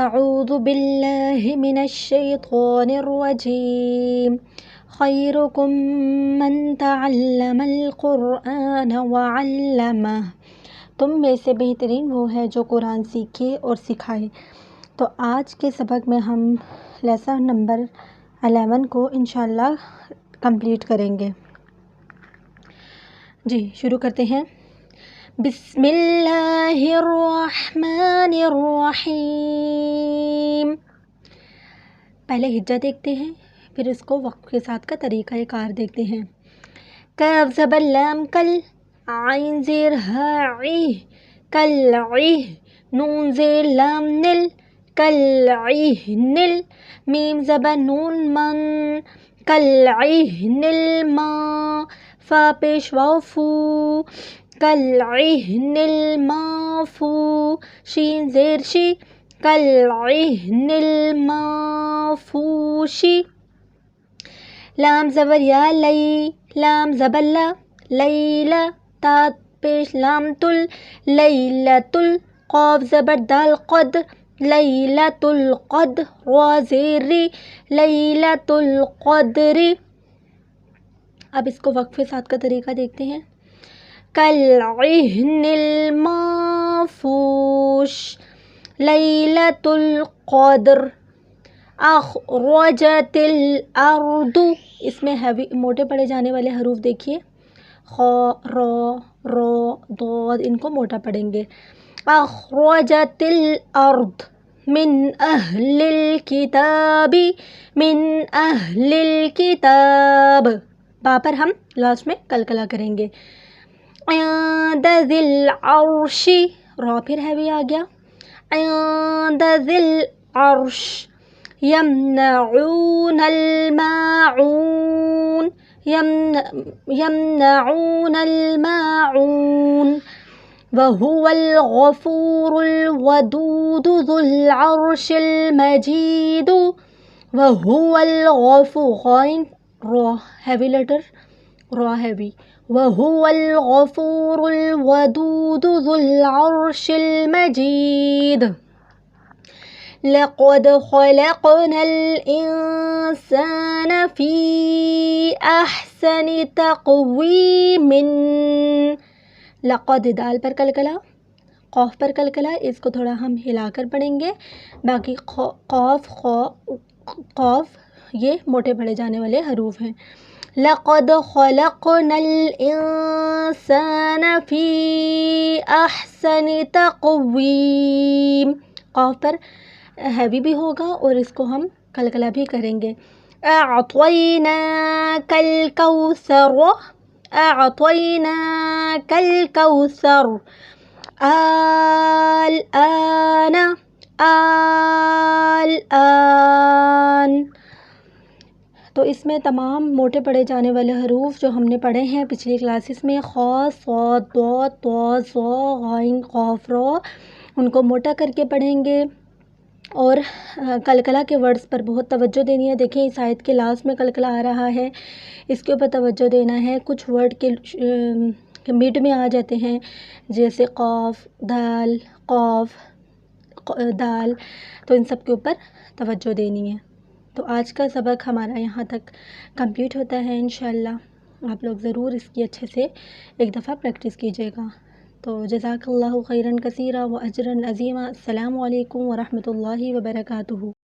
اعوذ باللہ من الشیطان الرجیم خیرکم من تعلم القرآن وعلمہ، تم میں سے بہترین وہ ہے جو قرآن سیکھے اور سکھائے۔ تو آج کے سبق میں ہم لیسن نمبر 11 کو انشاءاللہ کمپلیٹ کریں گے۔ جی شروع کرتے ہیں۔ بسم اللہ الرحمن الرحیم۔ پہلے ہجا دیکھتے ہیں، پھر اس کو وقت کے ساتھ کا طریقہ کار دیکھتے ہیں۔ کاف زبر لام کل، عین زیر ہا عی، کل عی، نون زیر لام نل، کل عی نل، میم زبر نون من، کل عی نل ما، فا پیش واو فو، کل عی نل ما فو، شین زیر شی، کل عی نل ما فو شی، لام زبر یا لی، لام زبر لا، لیلا، تا پیش لام تل، لیلۃ ال، قاف زبر دال قد، لیلۃ القد، را زیر ری، لیلۃ القدر۔ اب اس کو وقفے ساتھ کا طریقہ دیکھتے ہیں۔ کالعہن المنفوش، لیلۃ القدر، اخرجت الارض، اس میں ہیوی موٹے پڑے جانے والے حروف دیکھیے، خا، را، را، ضاد، ان کو موٹا پڑھیں گے۔ اخرجت الارض من اہل الکتاب، من اہل الکتاب، با پر ہم لاسٹ میں قلقلہ کریں گے۔ عند ذی العرش، را پھر ہیوی آ گیا، عند ذی العرش، یمنعون الماعون، یمنعون الماعون، وهو الغفور الودود ذو العرش المجید، وهو الغفور، غائن را ہیوی لیٹر، را ہیوی، وهو الغفور الودود ذو العرش المجید۔ لقد خلقنا الانسان فی احسن تقویم، لقد دال پر قلقلہ، قاف پر قلقلہ، اس کو تھوڑا ہم ہلا کر پڑھیں گے، باقی قاف، خا، قاف یہ موٹے پڑھے جانے والے حروف ہیں۔ لقد خلقنا الانسان فی احسن تقویم، قاف پر ہیوی بھی ہوگا اور اس کو ہم قلقلہ بھی کریں گے۔ اعطیناک الکوثر، اعطیناک الکوثر، الآن، الآن۔ تو اس میں تمام موٹے پڑھے جانے والے حروف جو ہم نے پڑھے ہیں پچھلی کلاسز میں، خا، صاد، ضاد، طا، ظا، غین، قاف، را، ان کو موٹا کر کے پڑھیں گے اور قلقلہ کے ورڈز پر بہت توجہ دینی ہے۔ دیکھیں اس آیت کے لاسٹ میں قلقلہ آ رہا ہے، اس کے اوپر توجہ دینا ہے۔ کچھ ورڈ کے مڈ میں آ جاتے ہیں، جیسے قاف، دال، قاف، دال، تو ان سب کے اوپر توجہ دینی ہے۔ تو آج کا سبق ہمارا یہاں تک کمپلیٹ ہوتا ہے انشاءاللہ۔ آپ لوگ ضرور اس کی اچھے سے ایک دفعہ پریکٹس کیجیے گا۔ تو جزاک اللہ خیراً کثیرا و اجراً عظیما۔ السلام علیکم ورحمۃ اللہ وبرکاتہ۔